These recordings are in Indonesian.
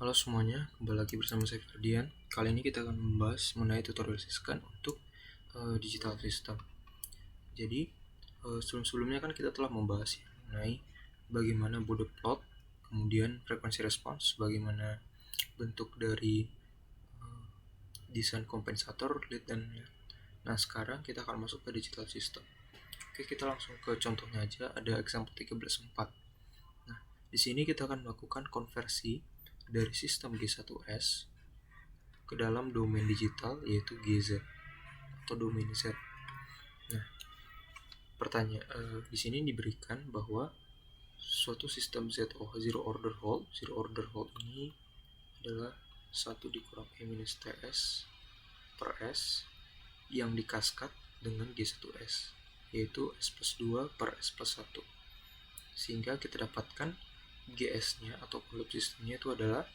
Halo semuanya, kembali lagi bersama saya Ferdian. Kali ini kita akan membahas mengenai tutorial Syscan untuk digital system. Jadi sebelum-sebelumnya kan kita telah membahas mengenai bagaimana Bode plot, kemudian frekuensi respons, bagaimana bentuk dari desain kompensator, lead dan lag. Nah sekarang kita akan masuk ke digital system. Oke, kita langsung ke contohnya aja. Ada example 13.4. Nah, di sini kita akan melakukan konversi dari sistem G1S ke dalam domain digital yaitu GZ atau domain Z. Nah, di sini diberikan bahwa suatu sistem ZO zero order hold ini adalah 1 dikurang E minus TS per S yang dikaskat dengan G1S yaitu S plus 2 per S plus 1, sehingga kita dapatkan GS-nya atau envelope sistemnya itu adalah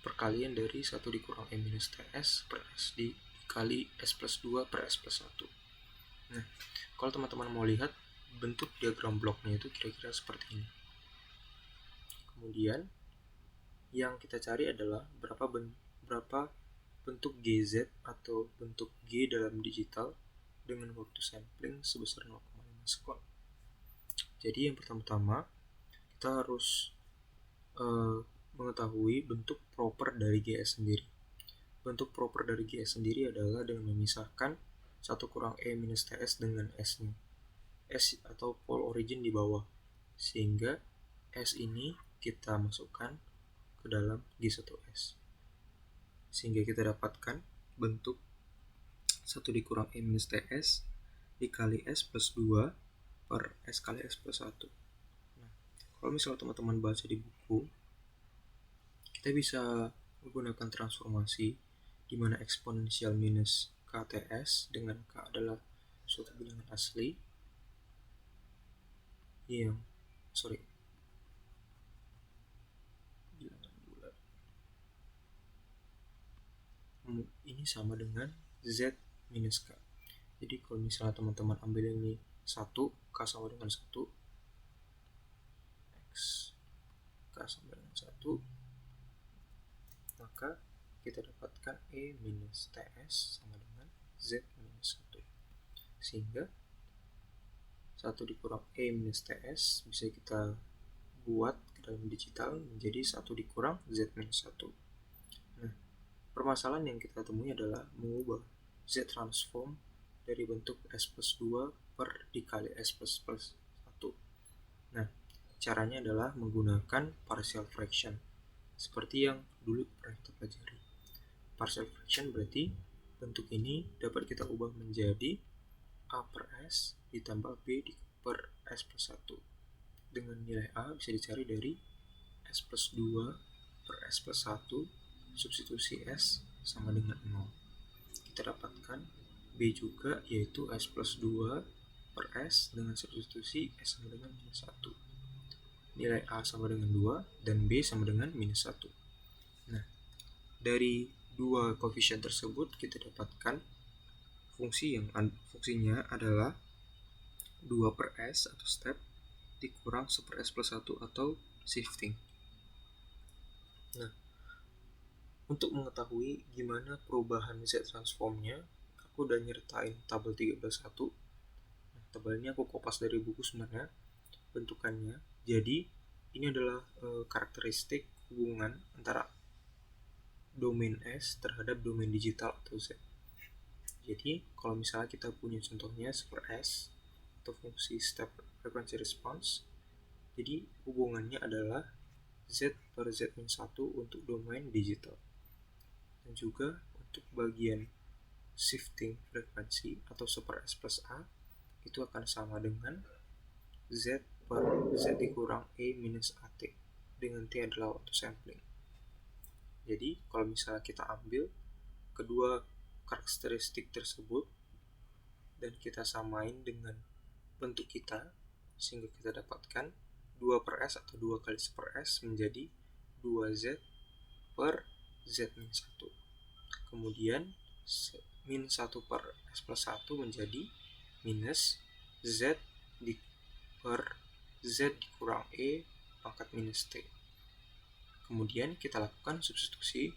perkalian dari 1 dikurang E minus TS per S dikali S plus 2 per S plus 1. Nah, kalau teman-teman mau lihat bentuk diagram bloknya itu kira-kira seperti ini. Kemudian yang kita cari adalah berapa bentuk GZ atau bentuk G dalam digital dengan waktu sampling sebesar 0,5 sekon. Jadi yang pertama-tama kita harus mengetahui bentuk proper dari GS sendiri. Bentuk proper dari GS sendiri adalah dengan memisahkan 1 kurang E minus TS dengan S-nya. S atau pole origin di bawah. Sehingga S ini kita masukkan ke dalam G1S. Sehingga kita dapatkan bentuk 1 dikurang E minus TS dikali S plus 2 per S kali S plus 1. Nah, kalau misalnya teman-teman baca di buku, kita bisa menggunakan transformasi di mana eksponensial minus KTS dengan K adalah suatu bilangan asli bilangan bulat. Ini sama dengan Z minus K. Jadi kalau misalnya teman-teman ambil ini 1, K sama dengan 1, X K sama dengan 1, maka kita dapatkan E minus TS sama dengan Z minus 1. Sehingga 1 dikurang E minus TS bisa kita buat ke dalam digital menjadi 1 dikurang Z minus 1. Nah, permasalahan yang kita temui adalah mengubah Z transform dari bentuk S plus 2 per dikali S plus 1. Nah, caranya adalah menggunakan partial fraction seperti yang dulu pernah kita pelajari. Partial fraction berarti bentuk ini dapat kita ubah menjadi A per S ditambah B per S plus 1. Dengan nilai A bisa dicari dari S plus 2 per S plus 1 substitusi S sama dengan 0. Kita dapatkan B juga, yaitu S plus 2 per S dengan substitusi S sama dengan minus 1. Nilai A sama dengan 2 dan B sama dengan minus 1. Nah, dari dua koefisien tersebut kita dapatkan fungsinya adalah 2 per S atau step dikurang 1 per S plus 1 atau shifting. Nah, untuk mengetahui gimana perubahan Z transformnya, aku udah nyertain tabel 13.1. Nah, tabel ini aku kopas dari buku sebenarnya bentukannya. Jadi ini adalah karakteristik hubungan antara domain S terhadap domain digital atau Z. Jadi kalau misalnya kita punya contohnya super S atau fungsi step frequency response, jadi hubungannya adalah Z per Z-1 untuk domain digital. Dan juga untuk bagian shifting frekuensi atau super S plus A itu akan sama dengan Z per Z dikurang E minus AT dengan T adalah waktu sampling. Jadi kalau misalnya kita ambil kedua karakteristik tersebut dan kita samain dengan bentuk kita, sehingga kita dapatkan 2 per S atau 2 kali super S menjadi 2Z per Z minus 1. Kemudian min 1 per S plus 1 menjadi minus Z per Z dikurang E pangkat minus T. Kemudian kita lakukan substitusi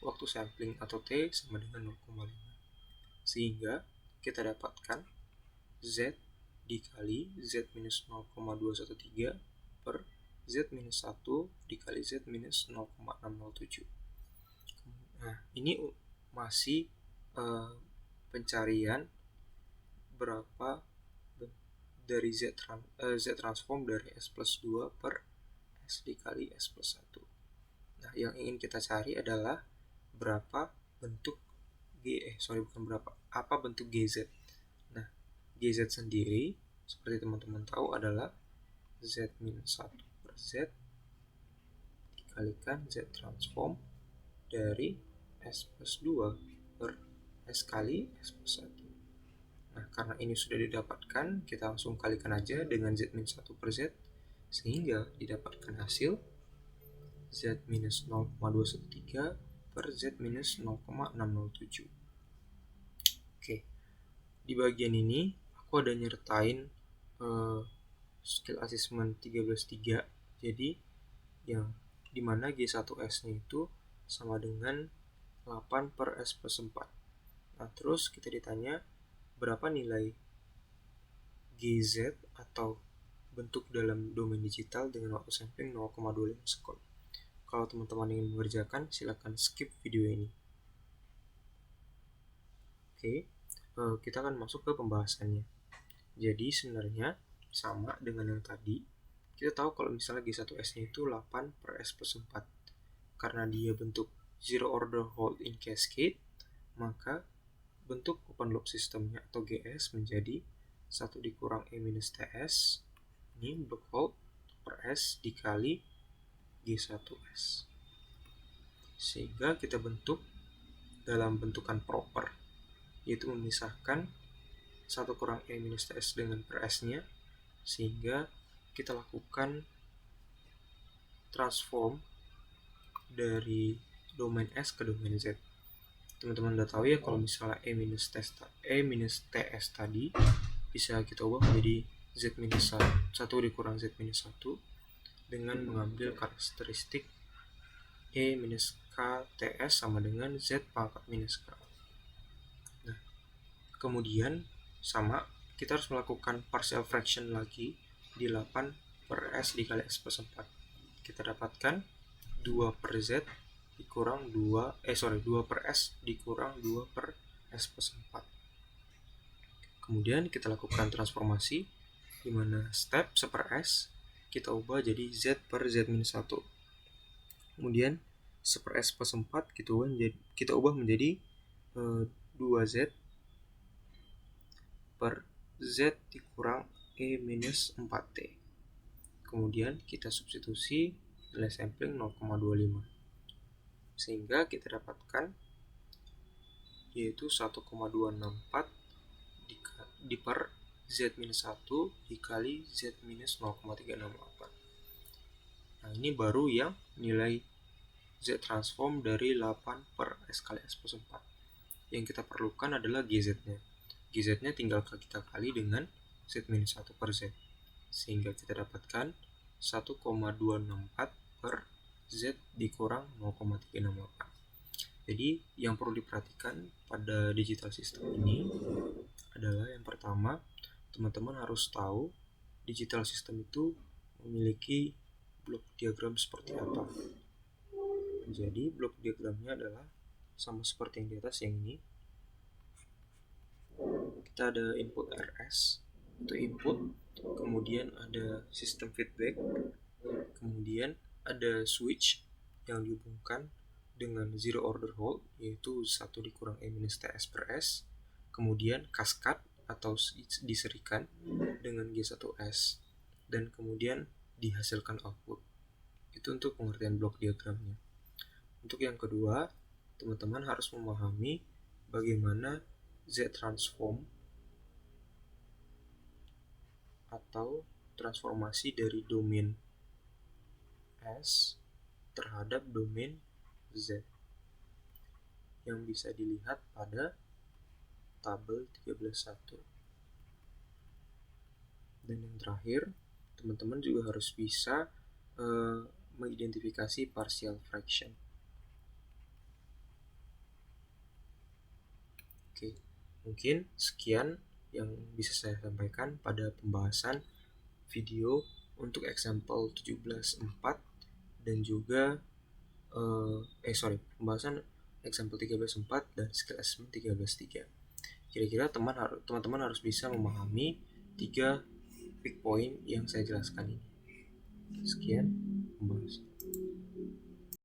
waktu sampling atau T sama dengan 0,5. Sehingga kita dapatkan Z dikali Z minus 0,213 per Z minus 1 dikali Z minus 0,607. Nah, ini masih pencarian berapa dari Z transform dari S plus 2 per S dikali S plus 1. Nah, yang ingin kita cari adalah berapa bentuk apa bentuk GZ. Nah, GZ sendiri seperti teman-teman tahu adalah Z minus 1 per Z dikalikan Z transform dari S plus 2 per S kali S plus 1. Nah, karena ini sudah didapatkan, kita langsung kalikan aja dengan Z minus 1 per Z, sehingga didapatkan hasil Z minus 0,213 per Z minus 0,607. Oke, di bagian ini aku ada nyertain skill assessment 13.3, jadi yang dimana G1S nya itu sama dengan 8 per S plus 4. Nah, terus kita ditanya berapa nilai GZ atau bentuk dalam domain digital dengan waktu sampling 0,25 sekon. Kalau teman-teman ingin mengerjakan, silakan skip video ini. Oke, kita akan masuk ke pembahasannya. Jadi sebenarnya sama dengan yang tadi. Kita tahu kalau misalnya G1S-nya itu 8 per S plus 4. Karena dia bentuk zero order hold in cascade, maka bentuk open loop sistemnya atau GS menjadi 1 dikurang E minus TS, ini block hold per S dikali G1S. Sehingga kita bentuk dalam bentukan proper, yaitu memisahkan 1 kurang E minus TS dengan per S-nya, sehingga kita lakukan transform dari domain S ke domain Z. Teman-teman udah tahu ya kalau misalnya E minus TS tadi bisa kita ubah menjadi Z minus 1 dikurang Z minus 1 dengan mengambil karakteristik E minus K TS sama dengan Z pangkat minus K. Nah, kemudian sama kita harus melakukan partial fraction lagi di 8 per S dikali S plus 4. Kita dapatkan 2 per Z dikurang 2 per S dikurang 2 per S plus 4. Kemudian kita lakukan transformasi di mana step seper S kita ubah jadi Z per Z minus 1. Kemudian seper S plus 4 kita ubah menjadi 2Z per Z dikurang E minus 4T. Kemudian kita substitusi nilai sampling 0,25. Sehingga kita dapatkan yaitu 1,264 di per Z minus 1 dikali Z minus 0,368. Nah, ini baru yang nilai Z transform dari 8 per S kali S plus 4. Yang kita perlukan adalah GZ-nya. GZ-nya tinggal kita kali dengan Z minus 1 per Z. Sehingga kita dapatkan 1,264 per Z dikurang 0,368. Jadi yang perlu diperhatikan pada digital system ini adalah yang pertama, teman-teman harus tahu digital system itu memiliki blok diagram seperti apa. Jadi blok diagramnya adalah sama seperti yang di atas yang ini. Kita ada input RS, itu input, kemudian ada sistem feedback, kemudian ada switch yang dihubungkan dengan zero order hold, yaitu 1 dikurang E minus TS per S, kemudian cascade atau diserikan dengan G1S, dan kemudian dihasilkan output. Itu untuk pengertian blok diagramnya. Untuk yang kedua, teman-teman harus memahami bagaimana Z transform atau transformasi dari domain S terhadap domain Z yang bisa dilihat pada tabel 13.1. Dan yang terakhir, teman-teman juga harus bisa mengidentifikasi partial fraction. Oke, mungkin sekian yang bisa saya sampaikan pada pembahasan video untuk example 17.4 dan juga pembahasan example 13.4 dan skill assessment 13.3. Kira-kira teman-teman harus bisa memahami 3 big point yang saya jelaskan ini. Sekian pembahasan.